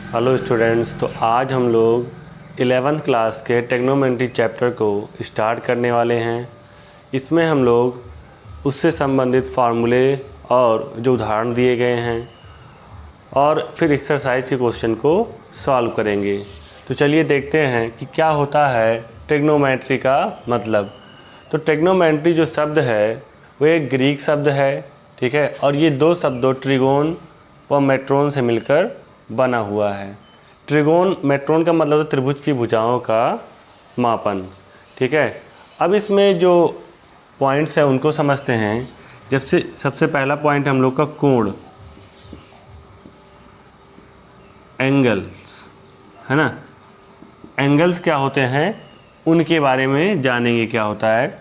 Hello students. तो आज हम लोग 11th क्लास के ट्रिग्नोमेट्री चैप्टर को स्टार्ट करने वाले हैं। इसमें हम लोग उससे संबंधित फार्मूले और जो उदाहरण दिए गए हैं और फिर एक्सरसाइज के क्वेश्चन को सॉल्व करेंगे। तो चलिए देखते हैं कि क्या होता है ट्रिग्नोमेट्री का मतलब। तो ट्रिग्नोमेट्री जो शब्द है वो एक ग्रीक शब्द है, ठीक है। और ये दो शब्दों ट्रिगोन व मेट्रोन से मिलकर बना हुआ है। ट्रिगोन मेट्रोन का मतलब है त्रिभुज की भुजाओं का मापन, ठीक है। अब इसमें जो पॉइंट्स हैं उनको समझते हैं। जैसे सबसे पहला पॉइंट हम लोग का कोण, एंगल्स, है ना। एंगल्स क्या होते हैं उनके बारे में जानेंगे। क्या होता है,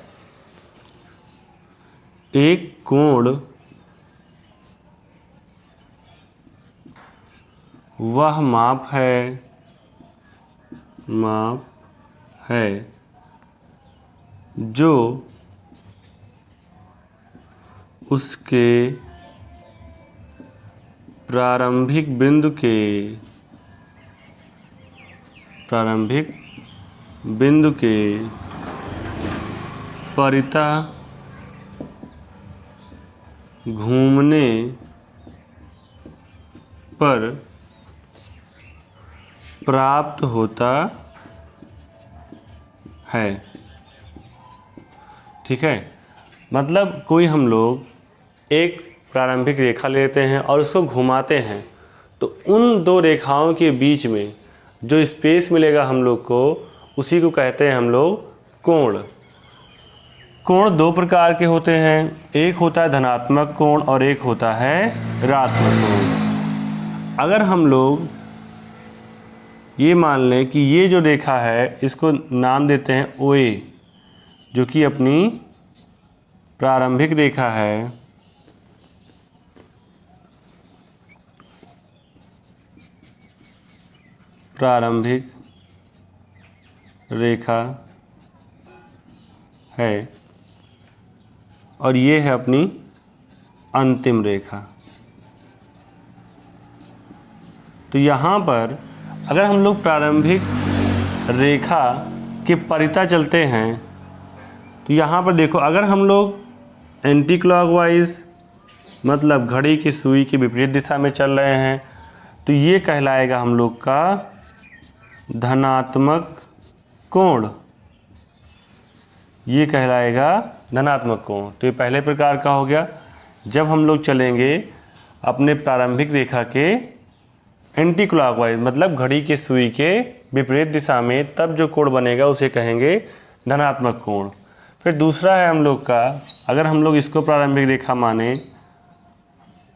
एक कोण वह माप है जो उसके प्रारंभिक बिंदु के परितः घूमने पर प्राप्त होता है, ठीक है। मतलब कोई हम लोग एक प्रारंभिक रेखा लेते हैं और उसको घुमाते हैं, तो उन दो रेखाओं के बीच में जो स्पेस मिलेगा हम लोग को, उसी को कहते हैं हम लोग कोण। कोण दो प्रकार के होते हैं, एक होता है धनात्मक कोण और एक होता है ऋणात्मक कोण। अगर हम लोग ये मान लें कि ये जो रेखा है इसको नाम देते हैं OA, जो कि अपनी प्रारंभिक रेखा है, प्रारंभिक रेखा है, और ये है अपनी अंतिम रेखा। तो यहाँ पर अगर हम लोग प्रारंभिक रेखा के परितः चलते हैं, तो यहाँ पर देखो, अगर हम लोग एंटी क्लॉकवाइज मतलब घड़ी की सुई की विपरीत दिशा में चल रहे हैं, तो ये कहलाएगा हम लोग का धनात्मक कोण। ये कहलाएगा धनात्मक कोण। तो ये पहले प्रकार का हो गया। जब हम लोग चलेंगे अपने प्रारंभिक रेखा के एंटी क्लॉकवाइज मतलब घड़ी के सुई के विपरीत दिशा में, तब जो कोण बनेगा उसे कहेंगे धनात्मक कोण। फिर दूसरा है हम लोग का, अगर हम लोग इसको प्रारंभिक रेखा माने,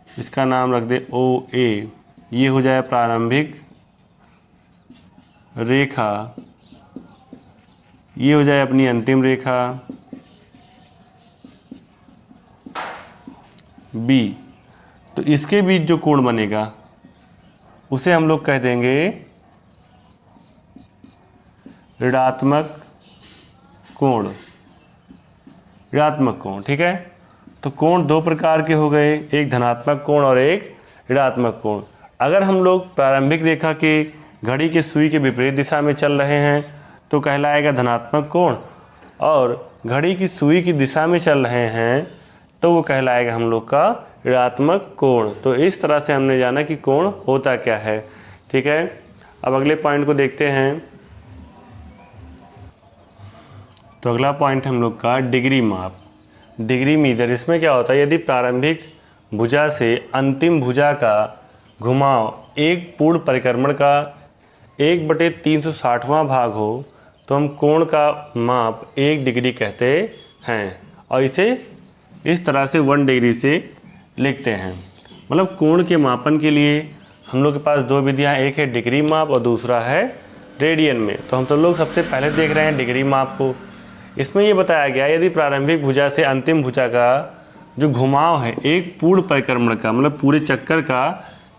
इसका नाम रख दे OA, ये हो जाए प्रारंभिक रेखा, ये हो जाए अपनी अंतिम रेखा B। तो इसके बीच जो कोण बनेगा उसे हम लोग कह देंगे ऋणात्मक कोण, ऋणात्मक कोण, ठीक है। तो कोण दो प्रकार के हो गए, एक धनात्मक कोण और एक ऋणात्मक कोण। अगर हम लोग प्रारंभिक रेखा के घड़ी के सुई के विपरीत दिशा में चल रहे हैं तो कहलाएगा धनात्मक कोण, और घड़ी की सुई की दिशा में चल रहे हैं तो वो कहलाएगा हम लोग का ऋणात्मक कोण। तो इस तरह से हमने जाना कि कोण होता क्या है, ठीक है। अब अगले पॉइंट को देखते हैं। तो अगला पॉइंट हम लोग का डिग्री माप, डिग्री मीटर। इसमें क्या होता है, यदि प्रारंभिक भुजा से अंतिम भुजा का घुमाव एक पूर्ण परिक्रमण का 1/360वां भाग हो तो हम कोण का माप 1 डिग्री कहते हैं, और इसे इस तरह से 1 डिग्री से लिखते हैं। मतलब कोण के मापन के लिए हम लोग के पास दो विधियां, एक है डिग्री माप और दूसरा है रेडियन में। तो हम सब लोग सबसे पहले देख रहे हैं डिग्री माप को। इसमें ये बताया गया यदि प्रारंभिक भुजा से अंतिम भुजा का जो घुमाव है एक पूर्ण परिक्रमण का मतलब पूरे चक्कर का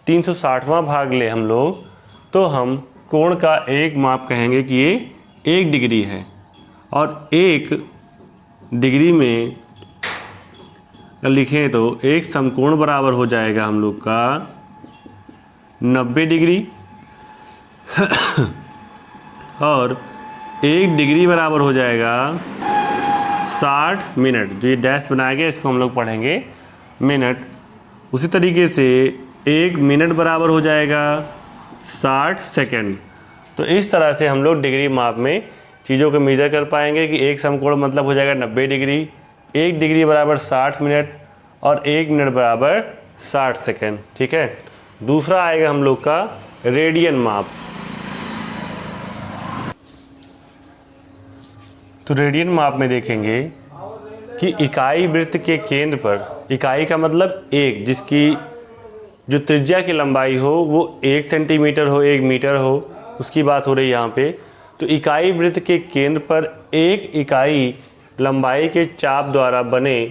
360वां भाग ले हम लोग, तो हम कोण का एक माप कहेंगे कि ये 1 डिग्री है। और 1 डिग्री में लिखें तो एक समकोण बराबर हो जाएगा हम लोग का 90 डिग्री। और 1 डिग्री बराबर हो जाएगा 60 मिनट। जो ये डैश बनाया गया इसको हम लोग पढ़ेंगे मिनट। उसी तरीके से 1 मिनट बराबर हो जाएगा 60 सेकेंड। तो इस तरह से हम लोग डिग्री माप में चीज़ों को मेज़र कर पाएंगे कि एक समकोण मतलब हो जाएगा 90 डिग्री, 1 डिग्री बराबर 60 मिनट और 1 मिनट बराबर 60 सेकेंड। ठीक है। दूसरा आएगा हम लोग का रेडियन माप। तो रेडियन माप में देखेंगे कि इकाई वृत्त के केंद्र पर, इकाई का मतलब एक, जिसकी जो त्रिज्या की लंबाई हो वो 1 सेंटीमीटर हो, 1 मीटर हो, उसकी बात हो रही है यहाँ पे। तो इकाई वृत्त के केंद्र पर एक इकाई लंबाई के चाप द्वारा बने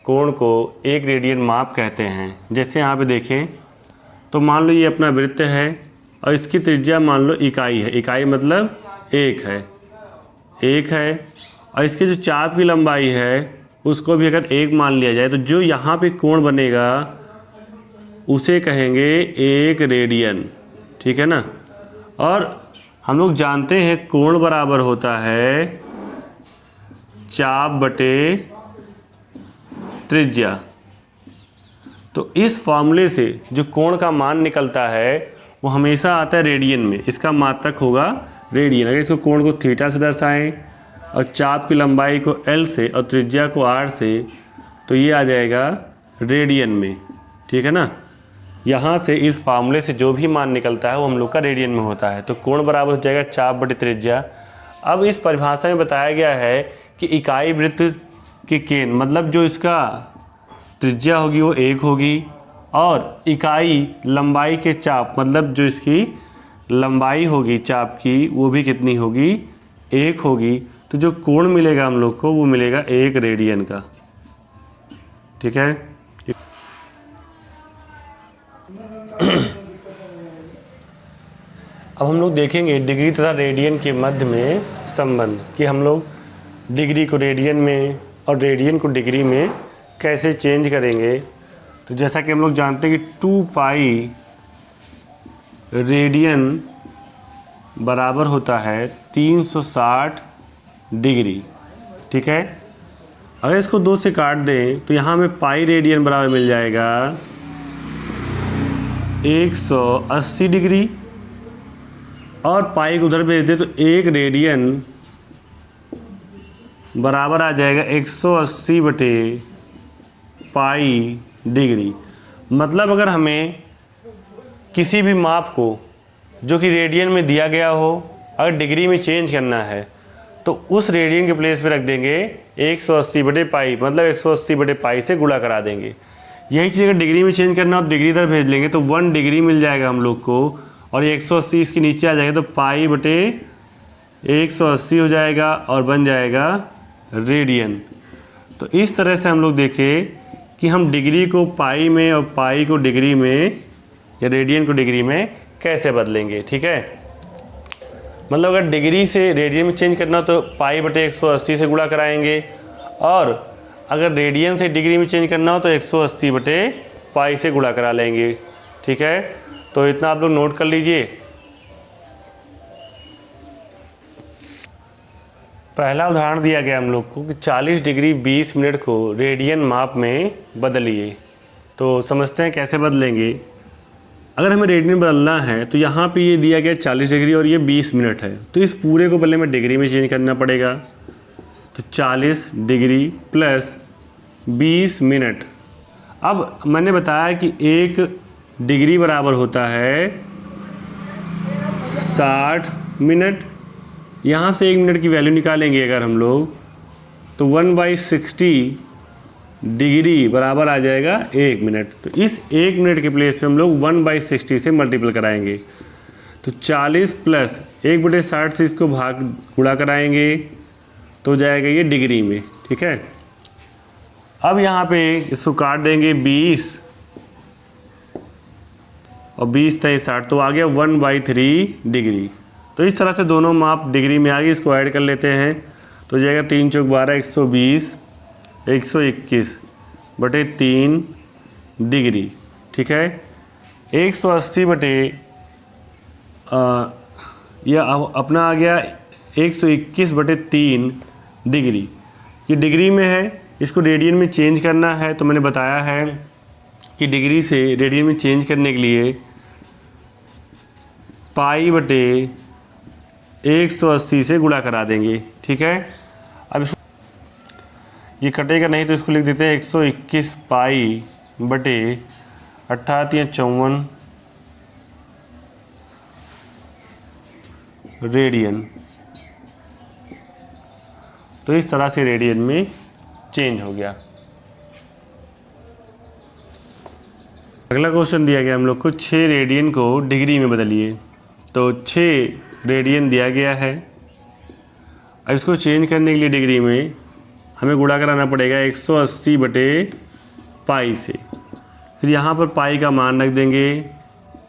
कोण को एक रेडियन माप कहते हैं। जैसे यहाँ पे देखें तो मान लो ये अपना वृत्त है और इसकी त्रिज्या मान लो इकाई है, इकाई मतलब 1 है और इसके जो चाप की लंबाई है उसको भी अगर 1 मान लिया जाए तो जो यहाँ पे कोण बनेगा उसे कहेंगे 1 रेडियन। ठीक है ना। और हम लोग जानते हैं कोण बराबर होता है चाप बटे त्रिज्या। तो इस फॉर्मूले से जो कोण का मान निकलता है वो हमेशा आता है रेडियन में, इसका मात्रक होगा रेडियन। अगर इसको कोण को थीटा से दर्शाएं और चाप की लंबाई को एल से और त्रिज्या को आर से, तो ये आ जाएगा रेडियन में। ठीक है ना। यहाँ से इस फार्मूले से जो भी मान निकलता है वो हम लोग का रेडियन में होता है। तो कोण बराबर हो जाएगा चाप बटे त्रिज्या। अब इस परिभाषा में बताया गया है कि इकाई वृत्त के केंद्र मतलब जो इसका त्रिज्या होगी वो 1 होगी और इकाई लंबाई के चाप मतलब जो इसकी लंबाई होगी चाप की वो भी कितनी होगी, 1 होगी। तो जो कोण मिलेगा हम लोग को वो मिलेगा 1 रेडियन का। ठीक है। अब हम लोग देखेंगे डिग्री तथा रेडियन के मध्य में संबंध कि हम लोग डिग्री को रेडियन में और रेडियन को डिग्री में कैसे चेंज करेंगे। तो जैसा कि हम लोग जानते हैं कि 2 पाई रेडियन बराबर होता है 360 डिग्री। ठीक है। अगर इसको 2 से काट दें तो यहाँ में पाई रेडियन बराबर मिल जाएगा 180 डिग्री और पाई को उधर भेज दे तो 1 रेडियन बराबर आ जाएगा 180 बटे पाई डिग्री। मतलब अगर हमें किसी भी माप को जो कि रेडियन में दिया गया हो अगर डिग्री में चेंज करना है तो उस रेडियन के प्लेस पे रख देंगे 180 बटे पाई, मतलब 180 बटे पाई से गुणा करा देंगे। यही चीज़ अगर डिग्री में चेंज करना हो तो डिग्री इधर भेज लेंगे तो 1 डिग्री मिल जाएगा हम लोग को और 180 इसके नीचे आ जाएगा तो पाई बटे 180 हो जाएगा और बन जाएगा रेडियन। तो इस तरह से हम लोग देखें कि हम डिग्री को पाई में और पाई को डिग्री में या रेडियन को डिग्री में कैसे बदलेंगे। ठीक है। मतलब अगर डिग्री से रेडियन में चेंज करना तो पाई बटे 180 से गुणा कराएंगे और अगर रेडियन से डिग्री में चेंज करना हो तो 180 बटे पाई से गुणा करा लेंगे। ठीक है। तो इतना आप लोग नोट कर लीजिए। पहला उदाहरण दिया गया हम लोग को कि 40 डिग्री 20 मिनट को रेडियन माप में बदलिए। तो समझते हैं कैसे बदलेंगे। अगर हमें रेडियन बदलना है तो यहाँ पे ये दिया गया 40 डिग्री और ये 20 मिनट है तो इस पूरे को पहले हमें डिग्री में चेंज करना पड़ेगा। तो 40 डिग्री प्लस 20 मिनट। अब मैंने बताया कि 1 डिग्री बराबर होता है 60 मिनट। यहाँ से 1 मिनट की वैल्यू निकालेंगे अगर हम लोग तो 1/60 डिग्री बराबर आ जाएगा 1 मिनट। तो इस 1 मिनट के प्लेस पे हम लोग 1/60 से मल्टीपल कराएंगे। तो 40 प्लस 1/60 से इसको भाग गुणा कराएंगे तो हो जाएगा ये डिग्री में। ठीक है। अब यहाँ पे इसको काट देंगे 20 और 20 × 60 तो आ गया 1/3 डिग्री। तो इस तरह से दोनों माप डिग्री में आ गए। इसको ऐड कर लेते हैं तो जाएगा 3 × 4 = 12, 120, 121 बटे 3 डिग्री। ठीक है। 180 बटे यह अपना आ गया 121/3 डिग्री। ये डिग्री में है, इसको रेडियन में चेंज करना है। तो मैंने बताया है कि डिग्री से रेडियन में चेंज करने के लिए π/180 से गुणा करा देंगे। ठीक है, अब इसको ये कटेगा नहीं तो इसको लिख देते हैं 121 पाई बटे अर्थात ये 54 रेडियन। तो इस तरह से रेडियन में चेंज हो गया। अगला क्वेश्चन दिया गया हम लोग को 6 रेडियन को डिग्री में बदलिए। तो 6 रेडियन दिया गया है। अब इसको चेंज करने के लिए डिग्री में हमें गुणा कराना पड़ेगा 180/π से। फिर यहाँ पर पाई का मान रख देंगे।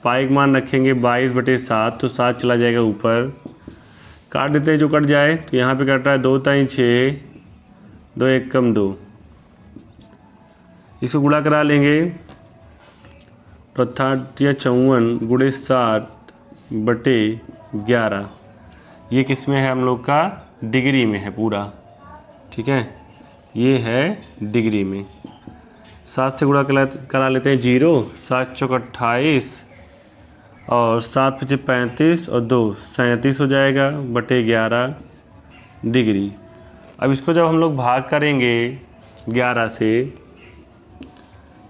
पाई का मान रखेंगे 22/7, तो 7 चला जाएगा ऊपर, काट देते हैं जो कट जाए। तो यहाँ पे कट रहा है 2 ताई 6, 2 1 कम 2। इसको गुणा करा लेंगे तो अर्थात यह 54 × 7/11। ये किस में है हम लोग का? डिग्री में है पूरा। ठीक है, ये है डिग्री में। 7 से गुणा करा लेते हैं 0, 7 चौक 28 और 7 × 35 और 2 37 हो जाएगा बटे 11 डिग्री। अब इसको जब हम लोग भाग करेंगे 11 से,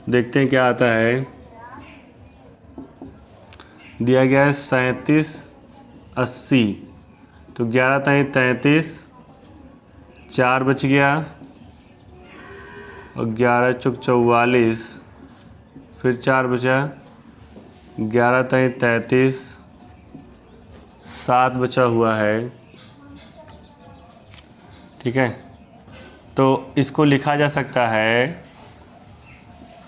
देखते हैं क्या आता है। दिया गया है 37 80, तो 11 ताई 33, 4 बच गया और 11 चौक 44, फिर 4 बचा, 11 ताई 33, 7 बचा हुआ है। ठीक है, तो इसको लिखा जा सकता है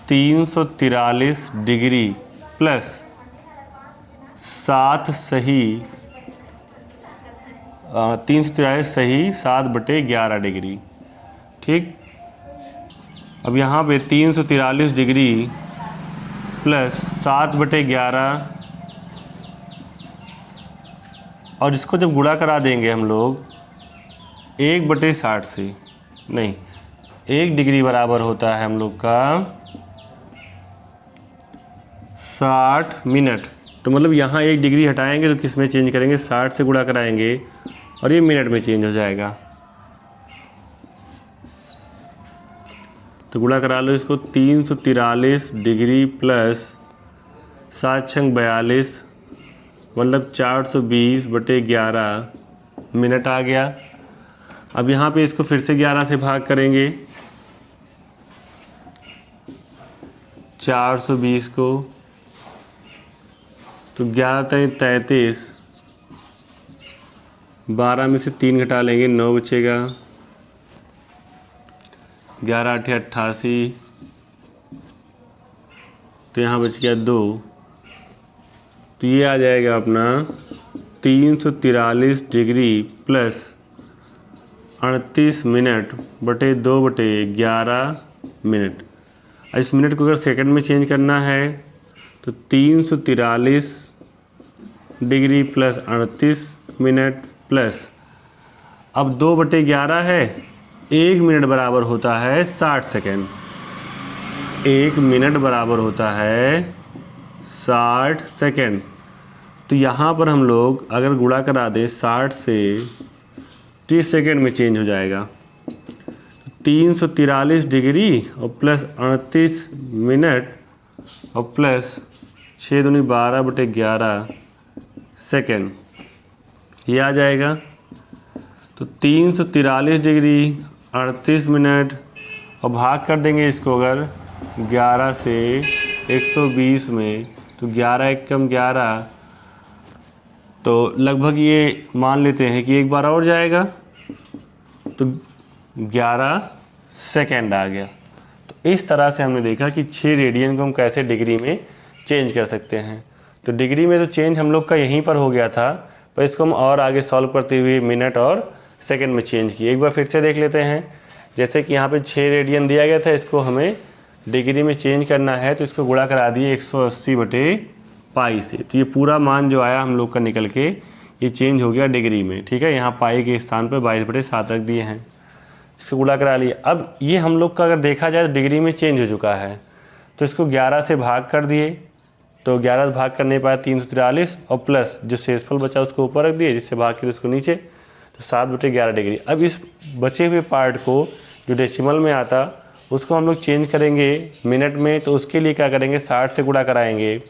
343 डिग्री प्लस 7 सही 343 सही 7/11 डिग्री। ठीक, अब यहाँ पे 343 डिग्री प्लस 7/11 और इसको जब गुणा करा देंगे हम लोग 1/60 से, नहीं 1 डिग्री बराबर होता है हम लोग का 60 मिनट। तो मतलब यहाँ 1 डिग्री हटाएंगे तो किस में चेंज करेंगे? 60 से गुणा कराएंगे और ये मिनट में चेंज हो जाएगा। तो गुणा करा लो इसको, 343 डिग्री प्लस 7 छंग 42 मतलब 420/11 मिनट आ गया। अब यहाँ पे इसको फिर से 11 से भाग करेंगे 420 को, तो 11 ताई 33, 12 में से 3 घटा लेंगे 9 बचेगा, 11 8 88, तो यहाँ बच गया 2। तो ये आ जाएगा अपना 343 डिग्री प्लस 38 मिनट बटे 2/11 मिनट। इस मिनट को अगर सेकंड में चेंज करना है तो 343 डिग्री प्लस 38 मिनट प्लस, अब 2/11 है, 1 मिनट बराबर होता है 60 सेकेंड। 1 मिनट बराबर होता है 60 सेकेंड। तो यहाँ पर हम लोग अगर गुणा करा दें 60 से 30 सेकेंड में चेंज हो जाएगा। 343 डिग्री और प्लस 38 मिनट और प्लस 6 दूनी 12/11 सेकेंड, ये आ जाएगा। तो 343 डिग्री 38 मिनट और भाग कर देंगे इसको अगर 11 से 120 में, तो 11 1 कम 11, तो लगभग ये मान लेते हैं कि एक बार और जाएगा, तो 11 सेकेंड आ गया। तो इस तरह से हमने देखा कि 6 रेडियन को हम कैसे डिग्री में चेंज कर सकते हैं। तो डिग्री में तो चेंज हम लोग का यहीं पर हो गया था, पर इसको हम और आगे सॉल्व करते हुए मिनट और सेकंड में चेंज किए। एक बार फिर से देख लेते हैं। जैसे कि यहाँ पे 6 रेडियन दिया गया था, इसको हमें डिग्री में चेंज करना है, तो इसको गुणा करा दिए 180/π से। तो ये पूरा मान जो आया हम लोग का निकल के ये चेंज हो गया डिग्री में, ठीक है। यहाँ पाई के स्थान पर 22/7 रख दिए हैं, इसको गुणा करा लिए। अब ये हम लोग का अगर देखा जाए तो डिग्री में चेंज हो चुका है, तो इसको 11 से भाग कर दिए, तो 11 से भाग करने पाया 343 और प्लस जो शेषफल बचा उसको ऊपर रख दिए, जिससे भाग किया उसको नीचे, तो 7/11 डिग्री। अब इस बचे हुए पार्ट को जो डेसिमल में आता उसको हम लोग चेंज करेंगे मिनट में, तो उसके लिए क्या करेंगे 60 से गुणा कराएंगे।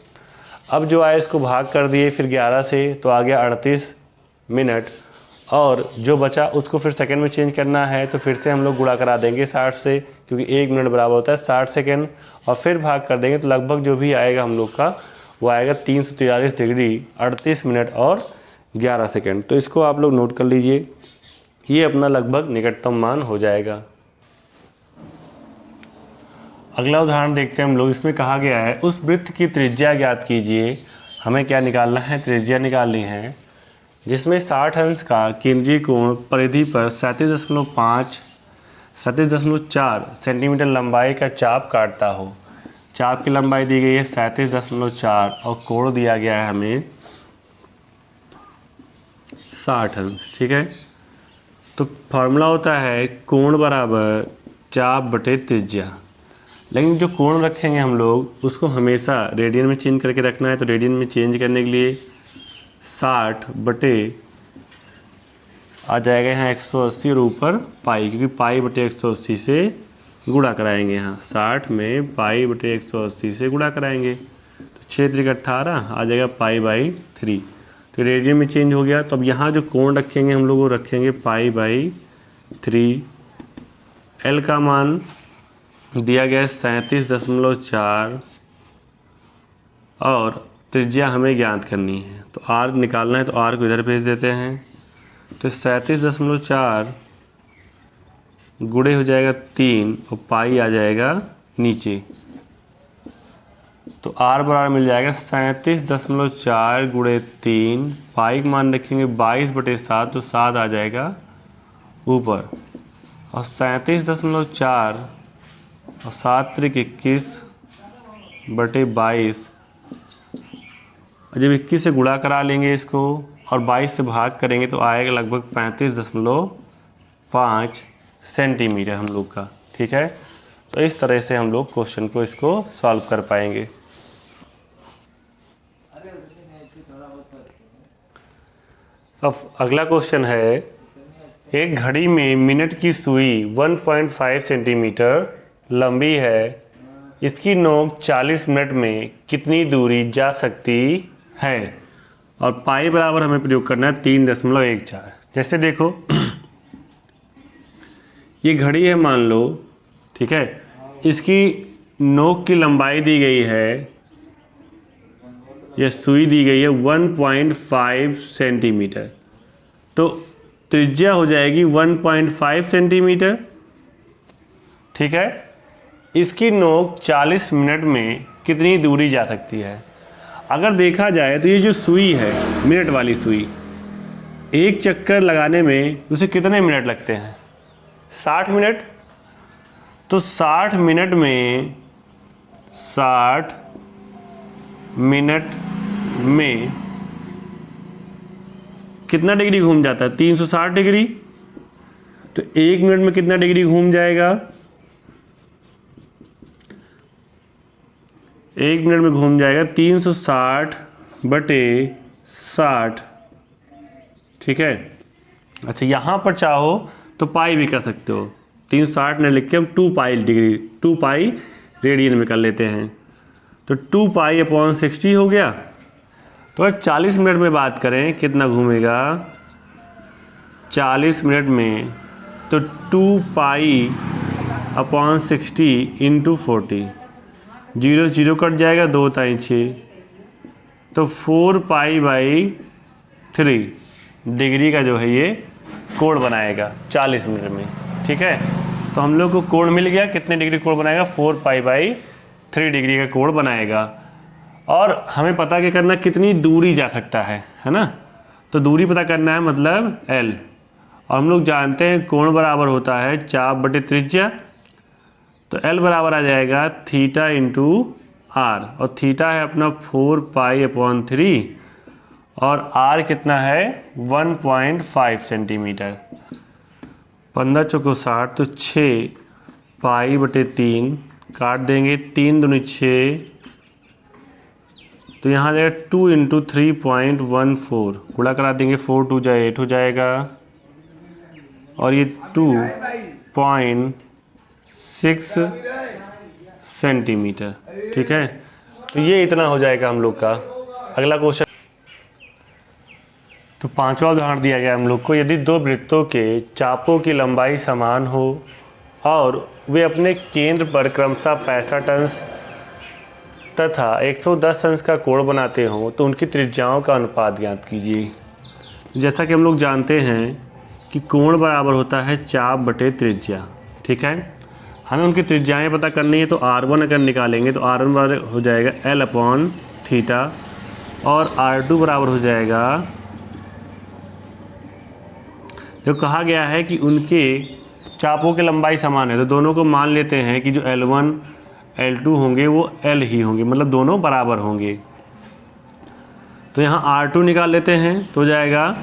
अब जो आया इसको भाग कर दिए फिर 11 से, तो आ गया 38 मिनट, और जो बचा उसको फिर सेकंड में चेंज करना है, तो फिर से हम लोग गुणा करा देंगे 60 से, क्योंकि 1 मिनट बराबर होता है 60 सेकेंड, और फिर भाग कर देंगे, तो लगभग जो भी आएगा हम लोग का वो आएगा 343 डिग्री 38 मिनट और 11 सेकेंड। तो इसको आप लोग नोट कर लीजिए, ये अपना लगभग निकटतम मान हो जाएगा। अगला उदाहरण देखते हैं हम लोग। इसमें कहा गया है उस वृत्त की त्रिज्या ज्ञात कीजिए। हमें क्या निकालना है, त्रिज्या निकालनी है, जिसमें 60 अंश का केंद्रीय कोण परिधि पर 37.4 सेंटीमीटर लंबाई का चाप काटता हो। चाप की लंबाई दी गई है 37.4 और कोण दिया गया है हमें 60 अंश, ठीक है। तो फॉर्मूला होता है कोण बराबर चाप बटे त्रिज्या, लेकिन जो कोण रखेंगे हम लोग उसको हमेशा रेडियन में चेंज करके रखना है। तो रेडियन में चेंज करने के लिए 60 बटे आ जाएगा यहाँ 180 और ऊपर पाई, क्योंकि पाई बटे 180 से गुणा कराएंगे। यहाँ 60 में पाई बटे 180 से गुणा कराएंगे, तो 6×18 आ जाएगा पाई/3। तो रेडियन में चेंज हो गया। तो अब यहाँ जो कोण रखेंगे हम लोग वो रखेंगे पाई/3। एल का मान दिया गया है 37.4 और त्रिज्या हमें ज्ञात करनी है, तो आर निकालना है, तो आर को इधर भेज देते हैं। तो 37.4 गुणे हो जाएगा 3 और पाई आ जाएगा नीचे, तो आर बराबर मिल जाएगा 37.4 गुणे 3, पाई का मान रखेंगे 22/7, तो 7 आ जाएगा ऊपर, और 37.4 और 7×21 बटे 22, जब 21 से गुणा करा लेंगे इसको और 22 से भाग करेंगे तो आएगा लगभग 35.5 सेंटीमीटर हम लोग का, ठीक है। तो इस तरह से हम लोग क्वेश्चन को इसको सॉल्व कर पाएंगे। अब अगला क्वेश्चन है, एक घड़ी में मिनट की सुई 1.5 सेंटीमीटर लंबी है, इसकी नोक 40 मिनट में कितनी दूरी जा सकती है, और पाई बराबर हमें प्रयोग करना है 3.14। जैसे देखो ये घड़ी है मान लो, ठीक है, इसकी नोक की लंबाई दी गई है, यह सुई दी गई है 1.5 सेंटीमीटर, तो त्रिज्या हो जाएगी 1.5 सेंटीमीटर, ठीक है। इसकी नोक 40 मिनट में कितनी दूरी जा सकती है। अगर देखा जाए तो ये जो सुई है मिनट वाली सुई, एक चक्कर लगाने में उसे कितने मिनट लगते हैं, 60 मिनट। तो 60 मिनट में कितना डिग्री घूम जाता है, 360 डिग्री। तो 1 मिनट में कितना डिग्री घूम जाएगा, 1 मिनट में घूम जाएगा 360/60, ठीक है। अच्छा, यहाँ पर चाहो तो पाई भी कर सकते हो, 360 ने लिख के हम 2 पाई रेडियन में कर लेते हैं, तो 2 पाई/60 हो गया। तो 40 मिनट में बात करें कितना घूमेगा 40 मिनट में, तो 2 पाई/60 × 40, 0 0 कट जाएगा, 2 × 6, तो 4 पाई/3 डिग्री का जो है ये कोण बनाएगा 40 मिनट में, ठीक है। तो हम लोग को कोण मिल गया, कितने डिग्री कोण बनाएगा, 4 पाई/3 डिग्री का कोण बनाएगा। और हमें पता क्या करना, कितनी दूरी जा सकता है ना, तो दूरी पता करना है, मतलब L, और हम लोग जानते हैं कोण बराबर होता है चाप बटे त्रिज्या, तो L बराबर आ जाएगा θ × r, और थीटा है अपना 4 पाई/3 और r कितना है 1.5 सेंटीमीटर। 15 चौको 60 तो 6 पाई बटे 3 काट देंगे, 3 दूनी 6 तो यहाँ आ जाएगा 2 इंटू 3.14 गुणा करा देंगे, 4 2 जाए 8 हो जाएगा और ये 2.6 सेंटीमीटर। ठीक है, तो ये इतना हो जाएगा हम लोग का। अगला क्वेश्चन, तो पांचवा उदाहरण दिया गया हम लोग को, यदि दो वृत्तों के चापों की लंबाई समान हो और वे अपने केंद्र पर क्रमशः 65 अंश तथा 110 अंश का कोण बनाते हों तो उनकी त्रिज्याओं का अनुपात ज्ञात कीजिए। जैसा कि हम लोग जानते हैं कि कोण बराबर होता है चाप बटे त्रिज्या। ठीक है, हमें उनकी त्रिज्याएं पता करनी है, तो r1 अगर निकालेंगे तो r1 बराबर हो जाएगा l/थीटा और r2 बराबर हो जाएगा, जो कहा गया है कि उनके चापों की लंबाई समान है तो दोनों को मान लेते हैं कि जो L1 L2 होंगे वो L ही होंगे, मतलब दोनों बराबर होंगे। तो यहाँ R2 निकाल लेते हैं तो हो जाएगा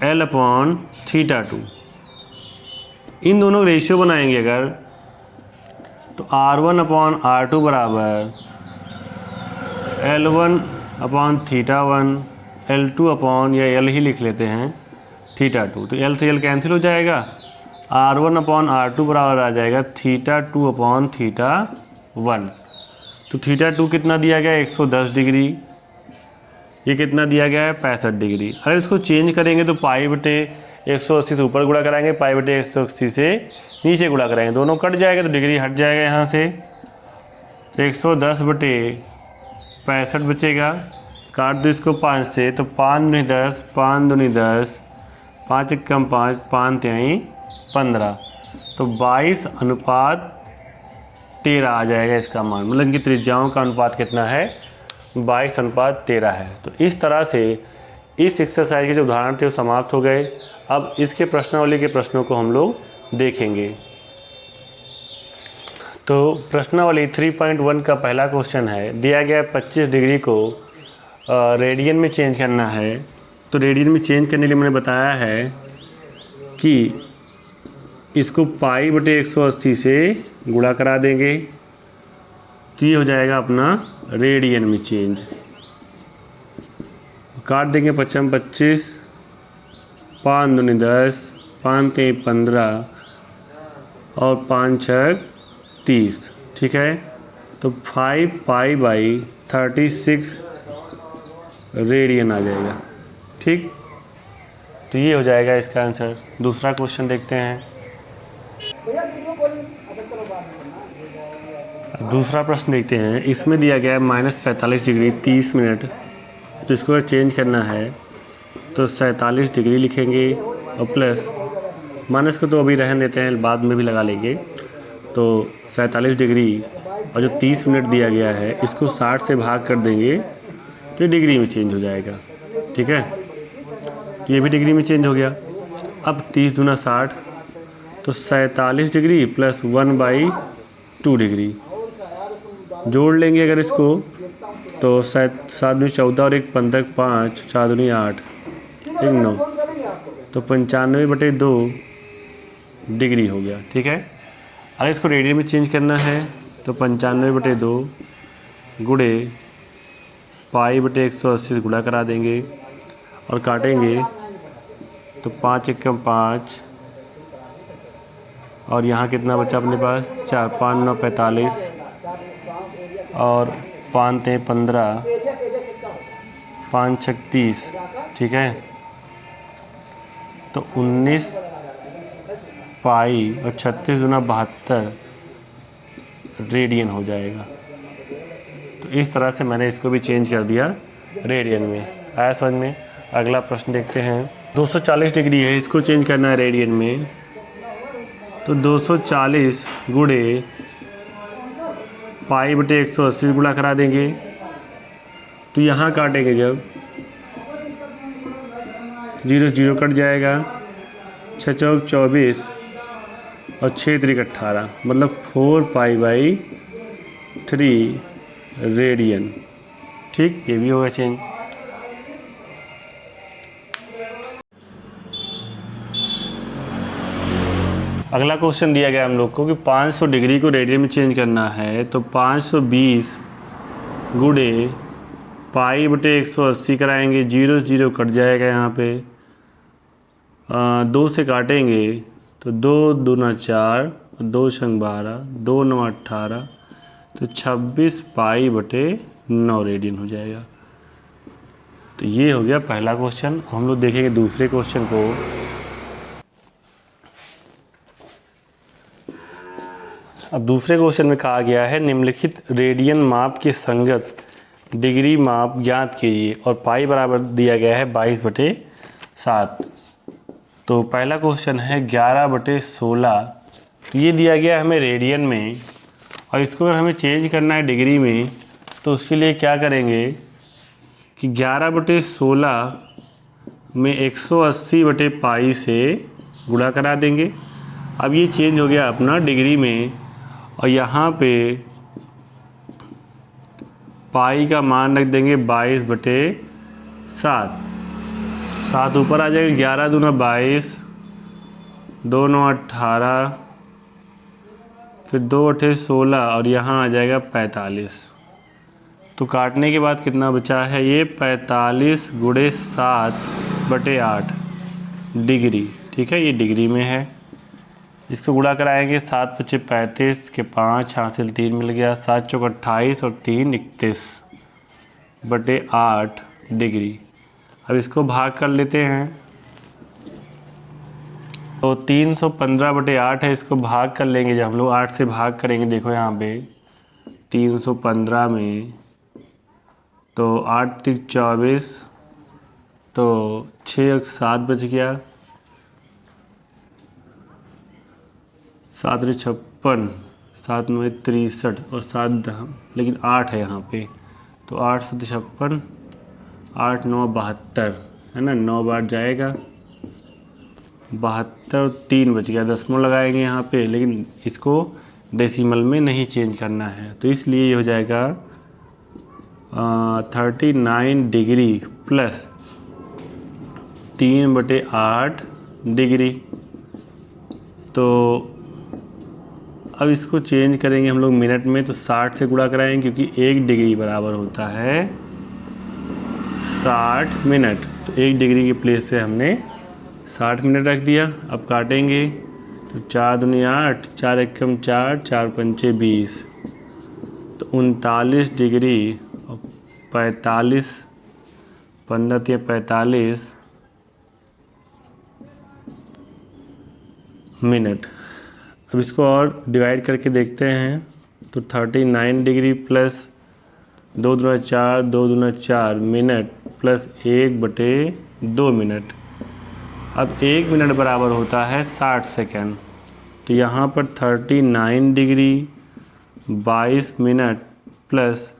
L/θ2। इन दोनों रेशियो बनाएंगे अगर तो R1/R2 बराबर L1/θ1 L2 या L ही लिख लेते हैं θ2, तो L से L कैंसिल हो जाएगा, R1/R2 बराबर आ जाएगा θ2/θ1। तो θ2 कितना दिया गया है 110 डिग्री, ये कितना दिया गया है 65 डिग्री। अगर इसको चेंज करेंगे तो पाई बटे 180 से ऊपर गुणा कराएंगे, पाई बटे 180 से नीचे गुणा कराएंगे, दोनों कट जाएगा तो डिग्री हट जाएगा यहाँ से, तो 110 बटे 65 बचेगा। काट दो इसको 5 से, तो 5 दूनी 10 5 दूनी 10 5 एकम 5 5 तिहाई 15, तो 22:13 आ जाएगा इसका मान, मतलब इनकी त्रिज्याओं का अनुपात कितना है 22:13 है। तो इस तरह से इस एक्सरसाइज के जो उदाहरण थे वो समाप्त हो गए। अब इसके प्रश्नावली के प्रश्नों को हम लोग देखेंगे। तो प्रश्नावली 3.1 का पहला क्वेश्चन है, दिया गया 25 डिग्री को रेडियन में चेंज करना है। तो रेडियन में चेंज करने के लिए मैंने बताया है कि इसको पाई बटे 180 से गुणा करा देंगे तो ये हो जाएगा अपना रेडियन में चेंज। काट देंगे 55 25 5 दूनी 10 5 3 15 और 5 6 30। ठीक है, तो 5 पाई बाई 36 रेडियन आ जाएगा। ठीक, तो ये हो जाएगा इसका आंसर। दूसरा क्वेश्चन देखते हैं। दूसरा प्रश्न देखते हैं, इसमें दिया गया है -45 डिग्री 30 मिनट, तो इसको अगर चेंज करना है तो 47 डिग्री लिखेंगे और प्लस माइनस को तो अभी रहने देते हैं, बाद में भी लगा लेंगे। तो 47 डिग्री और जो 30 मिनट दिया गया है इसको 60 से भाग कर देंगे तो ये डिग्री में चेंज हो जाएगा। ठीक है, ये भी डिग्री में चेंज हो गया। अब 30 दूना 60, तो 47 डिग्री प्लस 1/2 डिग्री जोड़ लेंगे अगर इसको, तो 7 दूनी 14 और 1 15 5 4 दूनी 8 1 9, तो 95/2 डिग्री हो गया। ठीक है, अगर इसको रेडियन में चेंज करना है तो 95/2 गुणे पाई बटे 180 से गुणा करा देंगे और काटेंगे तो 5 एकम 5 और यहाँ कितना बचा अपने पास 4 5 9 45 और 5 3 15 5 6 30। ठीक है, तो 19 पाई और 36 दूना 72 रेडियन हो जाएगा। तो इस तरह से मैंने इसको भी चेंज कर दिया रेडियन में। आया समझ में? अगला प्रश्न देखते हैं। 240 डिग्री है, इसको चेंज करना है रेडियन में, तो 240 गुणे पाई बटे 180 गुणा करा देंगे। तो यहाँ काटेंगे जब 0 0 कट जाएगा, 6 चौक 24 और 6 त्रिक 18, मतलब 4 पाई बाई 3 रेडियन। ठीक, ये भी होगा चेंज। अगला क्वेश्चन दिया गया हम लोग को कि 500 डिग्री को रेडियन में चेंज करना है, तो 520 गुणे पाई बटे 180 कराएंगे। 0 0 कट जाएगा यहाँ पे, 2 से काटेंगे तो 2 दूना 4, 2 छंग 12, 2 9 18, तो 26 पाई बटे 9 रेडियन हो जाएगा। तो ये हो गया पहला क्वेश्चन। हम लोग देखेंगे दूसरे क्वेश्चन को। अब दूसरे क्वेश्चन में कहा गया है निम्नलिखित रेडियन माप के संगत डिग्री माप ज्ञात कीजिए, और पाई बराबर दिया गया है 22/7। तो पहला क्वेश्चन है 11/16। तो ये दिया गया है हमें रेडियन में, और इसको अगर हमें चेंज करना है डिग्री में, तो उसके लिए क्या करेंगे कि 11/16 में 180/पाई से गुणा करा देंगे। अब ये चेंज हो गया अपना डिग्री में, और यहाँ पे पाई का मान रख देंगे 22/7। 7 ऊपर आ जाएगा, 11 दूना 22, 2 9 18, फिर 2 8 16, और यहाँ आ जाएगा 45। तो काटने के बाद कितना बचा है, ये 45 गुणे 7/8 डिग्री। ठीक है, ये डिग्री में है। इसको गुणा कराएंगे, 7 × 5 = 35 के 5 हासिल 3 मिल गया, 7 × 4 = 28 और 3 = 31/8 डिग्री। अब इसको भाग कर लेते हैं, तो 315/8 है, इसको भाग कर लेंगे। जब हम लोग 8 से भाग करेंगे, देखो यहाँ पे 315 में, तो 8 × 24, तो 6 × 7 बच गया, 7 × 56, 7 9 63 और 7 लेकिन 8 है यहाँ पे, तो 8 × 7 = 56, 8 9 72 है ना, 9 बार जाएगा, 72, 3 बच गया। दशमलव लगाएंगे यहाँ पे, लेकिन इसको डेसिमल में नहीं चेंज करना है, तो इसलिए ये हो जाएगा 39 डिग्री प्लस 3/8 डिग्री। तो अब इसको चेंज करेंगे हम लोग मिनट में, तो 60 से गुणा कराएंगे, क्योंकि 1 डिग्री बराबर होता है 60 मिनट। तो 1 डिग्री की प्लेस पे हमने 60 मिनट रख दिया। अब काटेंगे, तो 4 दूनी 8, 4 एकम 4, 4 पंचे 20, तो 39 डिग्री और 45, 15 × 45 मिनट। अब इसको और डिवाइड करके देखते हैं, तो 39 डिग्री प्लस 2 दूना 4, 2 दूना 4 मिनट प्लस 1/2 मिनट। अब 1 मिनट बराबर होता है 60 सेकेंड। तो यहाँ पर 39 डिग्री 22 मिनट प्लस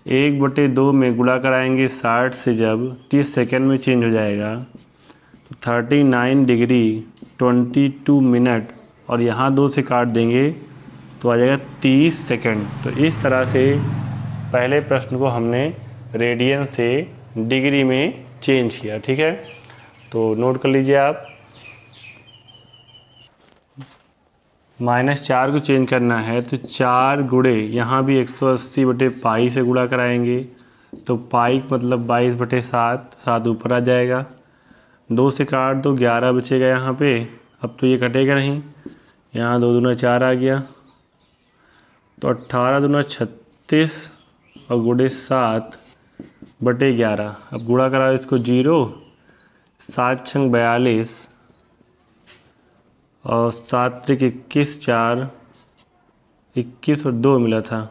1/2 में गुणा कराएंगे 60 से, जब 30 सेकेंड में चेंज हो जाएगा, तो 39 डिग्री 22 मिनट, और यहाँ 2 से काट देंगे तो आ जाएगा 30 सेकेंड। तो इस तरह से पहले प्रश्न को हमने रेडियन से डिग्री में चेंज किया। ठीक है, तो नोट कर लीजिए आप। -4 को चेंज करना है, तो 4 गुणे यहाँ भी 180/पाई से गुणा कराएंगे, तो पाई मतलब 22/7, 7 ऊपर आ जाएगा, 2 से काट दो, 11 बचेगा यहाँ पे। अब तो ये कटेगा नहीं, यहाँ 2 दूना 4 आ गया, तो 18 दूना 36 और गुणे 7/11। अब गुणा करा इसको 0, 7 छंग 42 और 7 त्रिक 21, 4 21 और 2 मिला था,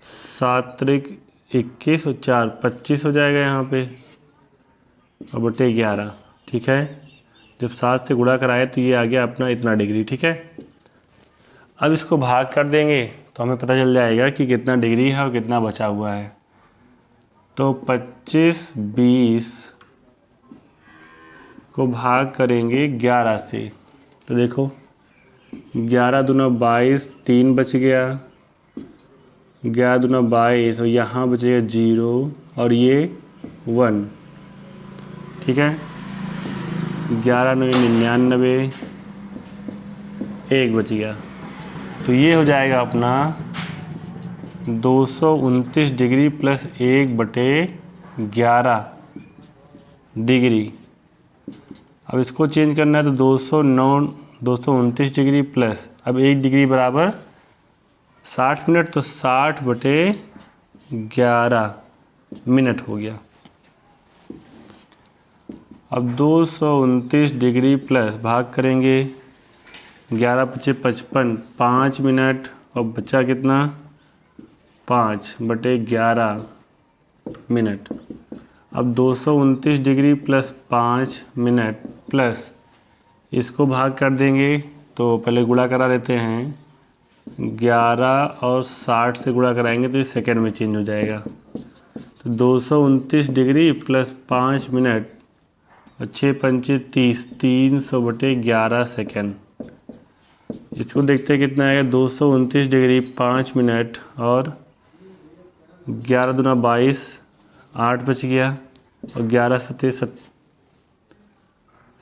7 त्रिक 21 और 4 25 हो जाएगा यहाँ पे, और बटे 11। ठीक है, जब 7 से गुणा कराए तो ये आ गया अपना इतना डिग्री। ठीक है, अब इसको भाग कर देंगे तो हमें पता चल जाएगा कि कितना डिग्री है और कितना बचा हुआ है। तो 25 20 को भाग करेंगे 11 से, तो देखो 11 दूना 22, 3 बच गया, 11 दूना 22 और यहाँ बचेगा 0 और ये 1, ठीक है। 11 9 99, 1 बच गया। तो ये हो जाएगा अपना 229 डिग्री प्लस 1/11 डिग्री। अब इसको चेंज करना है तो 229 डिग्री प्लस, अब 1 डिग्री बराबर 60 मिनट, तो 60/11 मिनट हो गया। अब 229 डिग्री प्लस भाग करेंगे 11 पचे 55, 5 मिनट और बचा कितना 5/11 मिनट। अब 229 डिग्री प्लस 5 मिनट प्लस इसको भाग कर देंगे, तो पहले गुणा करा लेते हैं। 11 और 60 से गुणा कराएंगे तो ये सेकंड में चेंज हो जाएगा। तो 229 डिग्री प्लस 5 मिनट और 6 पंचे 30, 300/11 सेकेंड। इसको देखते हैं कितना आएगा, 229 डिग्री 5 मिनट और 11 दूना 22, 8 बच गया और 11 सत्ते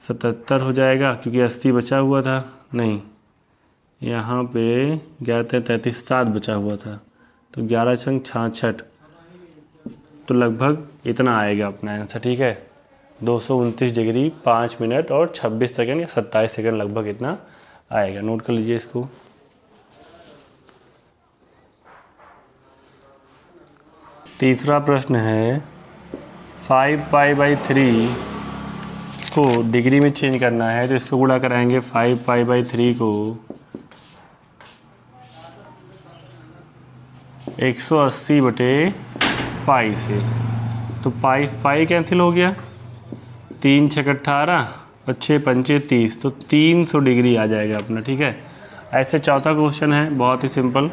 77 हो जाएगा, क्योंकि 80 बचा हुआ था, नहीं यहाँ पे 11 33 7 बचा हुआ था, तो 11 छंग 66, तो लगभग इतना आएगा अपना आंसर, ठीक है। 229 डिग्री 5 मिनट और 26 सेकंड या 27 सेकंड लगभग इतना आएगा। नोट कर लीजिए इसको। तीसरा प्रश्न है 5π/3 को डिग्री में चेंज करना है, तो इसको गुणा कराएंगे 5π/3 को 180/π से, तो पाई कैंसिल हो गया, 3 6 18 और 6 पंचे 30, तो 300 डिग्री आ जाएगा अपना, ठीक है। ऐसे चौथा क्वेश्चन है बहुत ही सिंपल।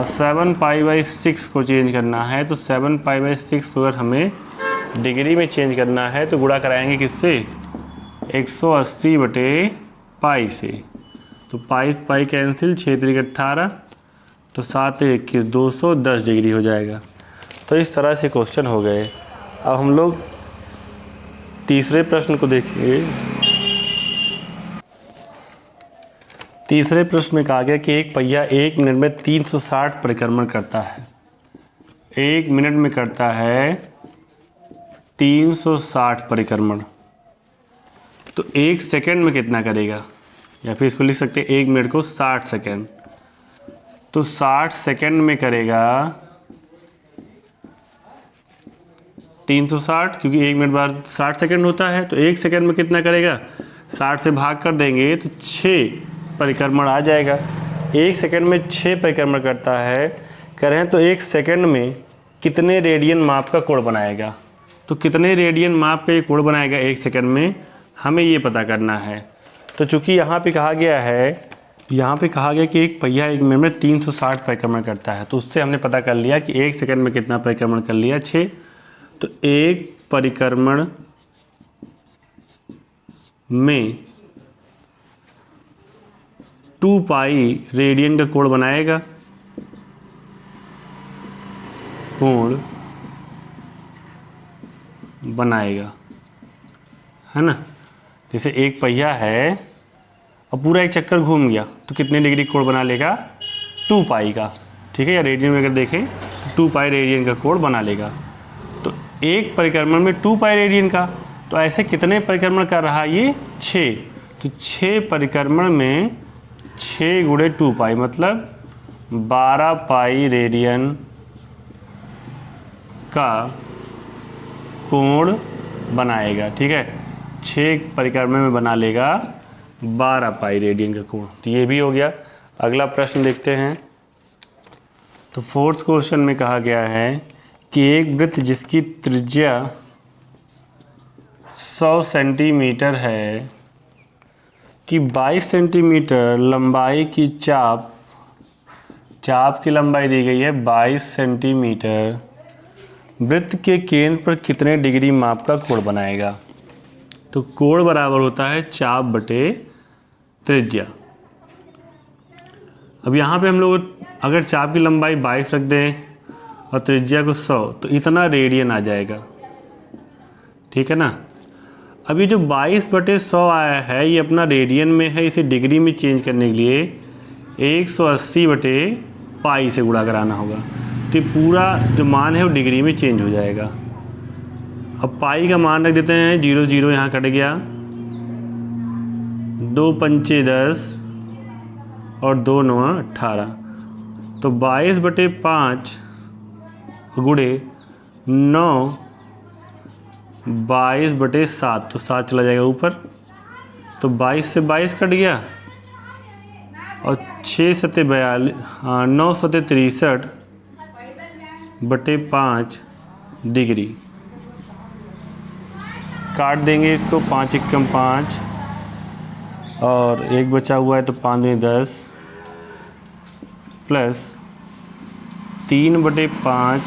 7π/6 को चेंज करना है, तो 7π/6 को अगर हमें डिग्री में चेंज करना है तो गुणा कराएंगे किससे, 180/π से, तो पाई कैंसिल, 6 3 18, तो 7 21 210 डिग्री हो जाएगा। तो इस तरह से क्वेश्चन हो गए। अब हम लोग तीसरे प्रश्न को देखेंगे। तीसरे प्रश्न में कहा गया कि एक पहिया 1 मिनट में 360 परिक्रमण करता है। 1 मिनट में करता है 360 परिक्रमण, तो 1 सेकंड में कितना करेगा, या फिर इसको लिख सकते हैं 1 मिनट को 60 सेकंड, तो 60 सेकंड में करेगा 360, क्योंकि 1 मिनट बाद 60 सेकंड होता है, तो 1 सेकंड में कितना करेगा, 60 से भाग कर देंगे तो 6 परिक्रमण आ जाएगा। 1 सेकंड में 6 परिक्रमण करता है, करें तो 1 सेकंड में कितने रेडियन माप का कोण बनाएगा, तो कितने रेडियन माप का ये कोण बनाएगा 1 सेकंड में, हमें ये पता करना है। तो चूंकि यहाँ पे कहा गया कि एक पहिया 1 मिनट में 360 परिक्रमण करता है, तो उससे हमने पता कर लिया कि 1 सेकंड में कितना परिक्रमण कर लिया, 6। तो एक परिक्रमण में 2π रेडियन का कोण बनाएगा, है ना। जैसे एक पहिया है और पूरा एक चक्कर घूम गया, तो कितने डिग्री कोण बना लेगा, 2π का, ठीक है। या रेडियन में अगर देखें तो 2π रेडियन का कोण बना लेगा। तो एक परिक्रमण में 2π रेडियन का, तो ऐसे कितने परिक्रमण कर रहा है ये, 6। तो 6 परिक्रमण में 6 गुणे 2π मतलब 12π रेडियन का कोण बनाएगा, ठीक है। 6 परिक्रमण में बना लेगा 12π रेडियन का कोण, तो ये भी हो गया। अगला प्रश्न देखते हैं। तो फोर्थ क्वेश्चन में कहा गया है कि एक वृत्त जिसकी त्रिज्या 100 सेंटीमीटर है कि 22 सेंटीमीटर लंबाई की चाप की लंबाई दी गई है 22 सेंटीमीटर, वृत्त के केंद्र पर कितने डिग्री माप का कोण बनाएगा। तो कोण बराबर होता है चाप बटे त्रिज्या। अब यहाँ पे हम लोग अगर चाप की लंबाई 22 रख दें और त्रिज्या को 100 तो इतना रेडियन आ जाएगा, ठीक है ना। अब ये जो 22/100 आया है ये अपना रेडियन में है, इसे डिग्री में चेंज करने के लिए 180/पाई से गुणा कराना होगा, तो ये पूरा जो मान है वो डिग्री में चेंज हो जाएगा। अब पाई का मान रख देते हैं 0 0 यहाँ कट गया, 2 पंचे 10 और 2 9 18, तो 22/5 गुणे 9 22/7, तो 7 चला जाएगा ऊपर, तो 22 से 22 कट गया और 6 7 42, हाँ 9 7 63/5 डिग्री। काट देंगे इसको, 5 एकम 5 और एक बचा हुआ है तो 5 दूनी 10 प्लस 3/5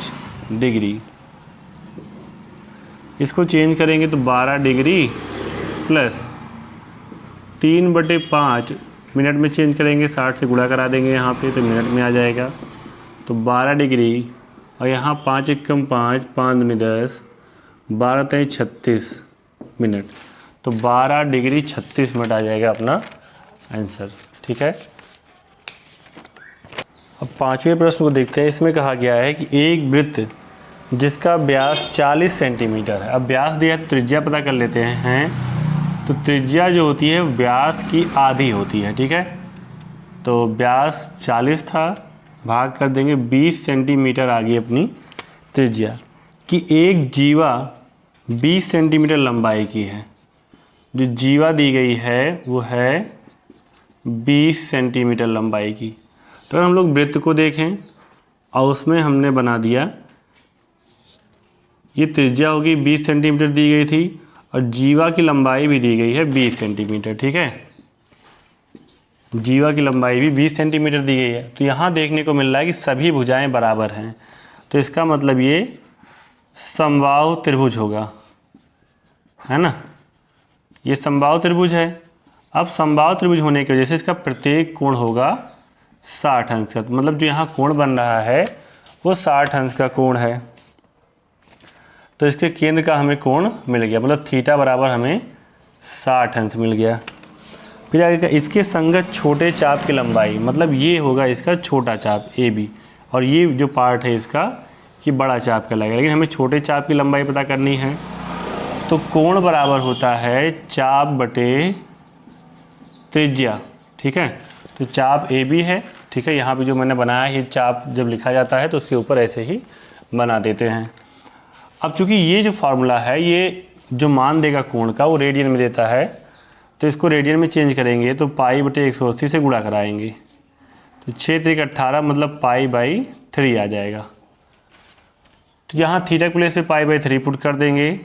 डिग्री। इसको चेंज करेंगे तो 12 डिग्री प्लस 3/5 मिनट में चेंज करेंगे, 60 से गुणा करा देंगे यहाँ पे तो मिनट में आ जाएगा, तो 12 डिग्री और यहाँ 5 एकम 5 5 दूनी 10 12 3 36 मिनट, तो 12 डिग्री 36 मिनट आ जाएगा अपना आंसर, ठीक है। अब 5वें प्रश्न को देखते हैं। इसमें कहा गया है कि एक वृत्त जिसका व्यास 40 सेंटीमीटर है, अब व्यास दिया है तो त्रिज्या पता कर लेते हैं, तो त्रिज्या जो होती है व्यास की आधी होती है, ठीक है। तो व्यास 40 था, भाग कर देंगे 20 सेंटीमीटर आ गई अपनी त्रिज्या, कि एक जीवा 20 सेंटीमीटर लंबाई की है। जो जीवा दी गई है वो है 20 सेंटीमीटर लंबाई की। तो अगर हम लोग वृत्त को देखें और उसमें हमने बना दिया, ये त्रिज्या होगी 20 सेंटीमीटर दी गई थी और जीवा की लंबाई भी दी गई है 20 सेंटीमीटर, ठीक है। जीवा की लंबाई भी 20 सेंटीमीटर दी गई है, तो यहाँ देखने को मिल रहा है कि सभी भुजाएं बराबर हैं, तो इसका मतलब ये समबाहु त्रिभुज होगा, है ना। ये समबाहु त्रिभुज है। अब समबाहु त्रिभुज होने की वजह से इसका प्रत्येक कोण होगा 60 अंश का, मतलब जो यहाँ कोण बन रहा है वो 60 अंश का कोण है। तो इसके केंद्र का हमें कोण मिल गया, मतलब थीटा बराबर हमें 60 अंश मिल गया। फिर आगे का इसके संगत छोटे चाप की लंबाई, मतलब ये होगा इसका छोटा चाप AB, और ये जो पार्ट है इसका ये बड़ा चाप कहलाएगा, लेकिन हमें छोटे चाप की लंबाई पता करनी है। तो कोण बराबर होता है चाप बटे त्रिज्या, ठीक है। तो चाप AB है, ठीक है। यहाँ पे जो मैंने बनाया है ये चाप जब लिखा जाता है तो उसके ऊपर ऐसे ही बना देते हैं। अब चूंकि ये जो फार्मूला है ये जो मान देगा कोण का वो रेडियन में देता है, तो इसको रेडियन में चेंज करेंगे तो पाई बटे 180 से गुणा कराएंगे, तो 6 3 18 मतलब पाई/3 आ जाएगा। तो यहाँ थीटा की प्लेस पे पाई/3 पुट कर देंगे।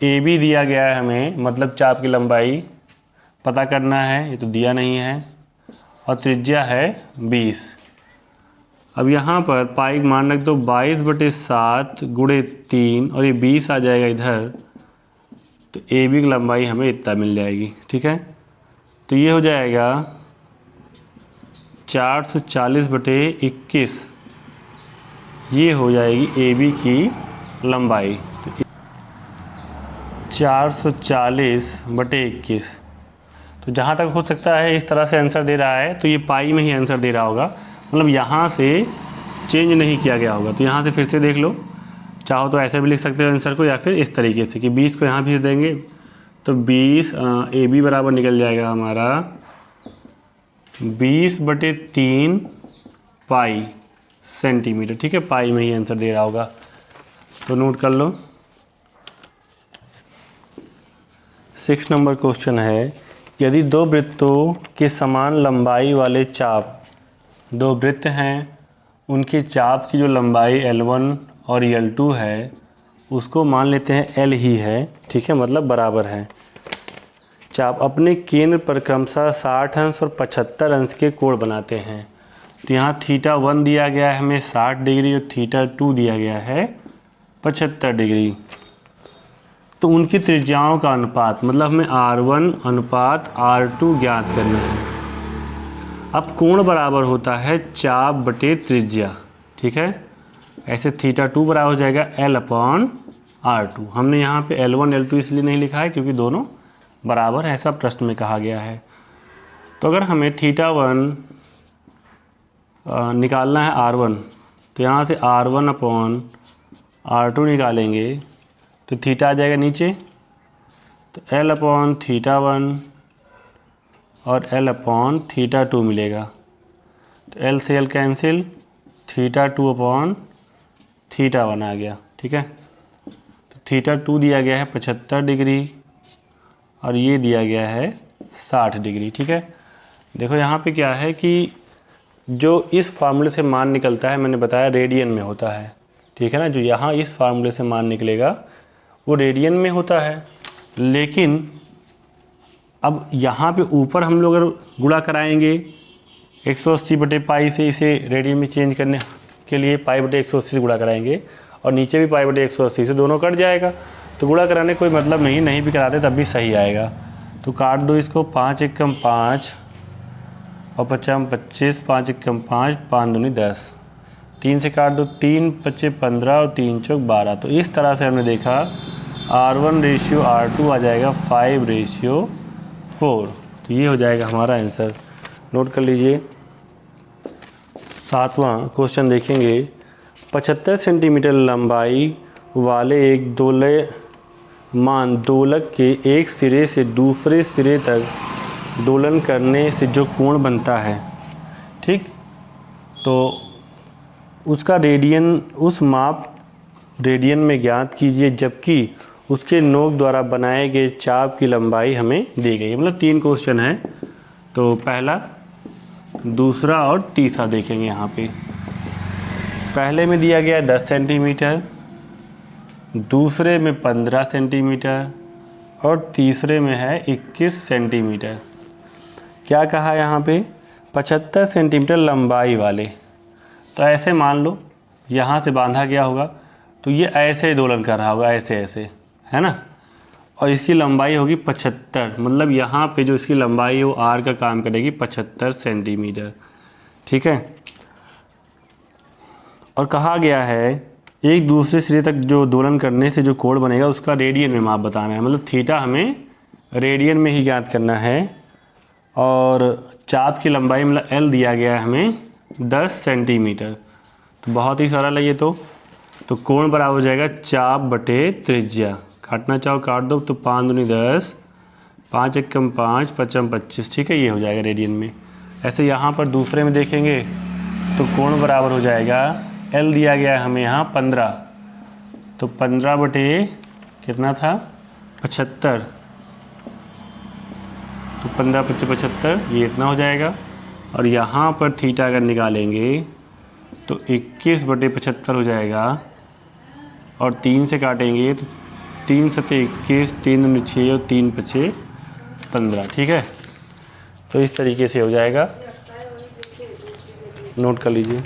AB दिया गया है हमें, मतलब चाप की लंबाई पता करना है, ये तो दिया नहीं है, और त्रिज्या है 20। अब यहाँ पर पाई मान रख दो 22/7 गुणे 3 और ये 20 आ जाएगा इधर, तो AB की लंबाई हमें इतना मिल जाएगी, ठीक है। तो ये हो जाएगा 440/21, ये हो जाएगी AB की लंबाई, तो 440/21। तो जहाँ तक हो सकता है इस तरह से आंसर दे रहा है, तो ये पाई में ही आंसर दे रहा होगा, मतलब यहाँ से चेंज नहीं किया गया होगा। तो यहाँ से फिर से देख लो, चाहो तो ऐसे भी लिख सकते हो आंसर को, या फिर इस तरीके से कि 20 को यहाँ भी देंगे तो 20 AB बराबर निकल जाएगा हमारा 20/3 पाई सेंटीमीटर, ठीक है। पाई में ही आंसर दे रहा होगा, तो नोट कर लो। 6 नंबर क्वेश्चन है, यदि दो वृत्तों के समान लंबाई वाले चाप, दो वृत्त हैं, उनके चाप की जो लंबाई L1 और L2 है उसको मान लेते हैं L ही है, ठीक है, मतलब बराबर है। चाप अपने केंद्र पर क्रमशः 60 अंश और 75 अंश के कोण बनाते हैं। तो यहाँ θ1 दिया गया है हमें 60 डिग्री और θ2 दिया गया है 75 डिग्री। तो उनकी त्रिज्याओं का अनुपात, मतलब हमें R1 अनुपात R2 ज्ञात करना है। अब कोण बराबर होता है चाप बटे त्रिज्या, ठीक है। ऐसे θ2 बराबर हो जाएगा L/R2। हमने यहाँ पे L1 L2 इसलिए नहीं लिखा है क्योंकि दोनों बराबर है, ऐसा प्रश्न में कहा गया है। तो अगर हमें θ1 निकालना है R1, तो यहाँ से R1/R2 निकालेंगे तो थीटा आ जाएगा नीचे, तो L/θ1 और L/θ2 मिलेगा। तो L से L कैंसिल, θ2/θ1 आ गया, ठीक है। तो θ2 दिया गया है 75 डिग्री और ये दिया गया है 60 डिग्री, ठीक है। देखो यहाँ पे क्या है कि जो इस फार्मूले से मान निकलता है, मैंने बताया रेडियन में होता है, ठीक है ना। जो यहाँ इस फार्मूले से मान निकलेगा वो रेडियन में होता है, लेकिन अब यहाँ पे ऊपर हम लोग अगर गुणा कराएंगे 180 बटे पाई से, इसे रेडियन में चेंज करने के लिए पाई बटे 180 से गुणा कराएंगे, और नीचे भी पाई बटे 180 से, दोनों कट जाएगा। तो गुणा कराने कोई मतलब नहीं भी कराते तब भी सही आएगा। तो काट दो इसको, 5 एकम 5 और 5 25, 5 एकम 5, 5 दूनी 10, 3 से काट दो, 3 5 15 और 3 चौक 12। तो इस तरह से हमने देखा R1/R2 आ जाएगा 5/4। तो ये हो जाएगा हमारा आंसर, नोट कर लीजिए। 7वां क्वेश्चन देखेंगे। 75 सेंटीमीटर लंबाई वाले एक दोलयमान दोलक के एक सिरे से दूसरे सिरे तक दोलन करने से जो कोण बनता है, ठीक, तो उसका रेडियन, उस माप रेडियन में ज्ञात कीजिए, जबकि उसके नोक द्वारा बनाए गए चाप की लंबाई हमें दी गई। मतलब 3 क्वेश्चन है, तो पहला, दूसरा और तीसरा देखेंगे। यहाँ पे पहले में दिया गया 10 सेंटीमीटर, दूसरे में 15 सेंटीमीटर और तीसरे में है 21 सेंटीमीटर। क्या कहा यहाँ पे? 75 सेंटीमीटर लंबाई वाले। तो ऐसे मान लो यहाँ से बांधा गया होगा, तो ये ऐसे दोलन कर रहा होगा, ऐसे ऐसे, है ना। और इसकी लंबाई होगी 75, मतलब यहाँ पे जो इसकी लंबाई है वो आर का काम करेगी 75 सेंटीमीटर, ठीक है। और कहा गया है एक दूसरे सिरे तक जो दोलन करने से जो कोण बनेगा उसका रेडियन में माप बताना है, मतलब थीटा हमें रेडियन में ही ज्ञात करना है। और चाप की लंबाई मतलब एल दिया गया है हमें 10 सेंटीमीटर। तो बहुत ही सरल है ये। तो कोण बराबर हो जाएगा चाप बटे त्रिज्या। काटना चाहो काट दो, तो 5 दूनी 10, 5 एकम 5, 5 25, ठीक है, ये हो जाएगा रेडियन में। ऐसे यहाँ पर दूसरे में देखेंगे तो कोण बराबर हो जाएगा, एल दिया गया है हमें यहाँ 15, तो 15 बटे कितना था 75, तो 15 25 75, ये इतना हो जाएगा। और यहाँ पर थीटा अगर निकालेंगे तो 21 बटे 75 हो जाएगा, और 3 से काटेंगे तो 3 सते 21, 3 दूनी 6 और 3 पचे 15, ठीक है। तो इस तरीके से हो जाएगा, नोट कर लीजिए।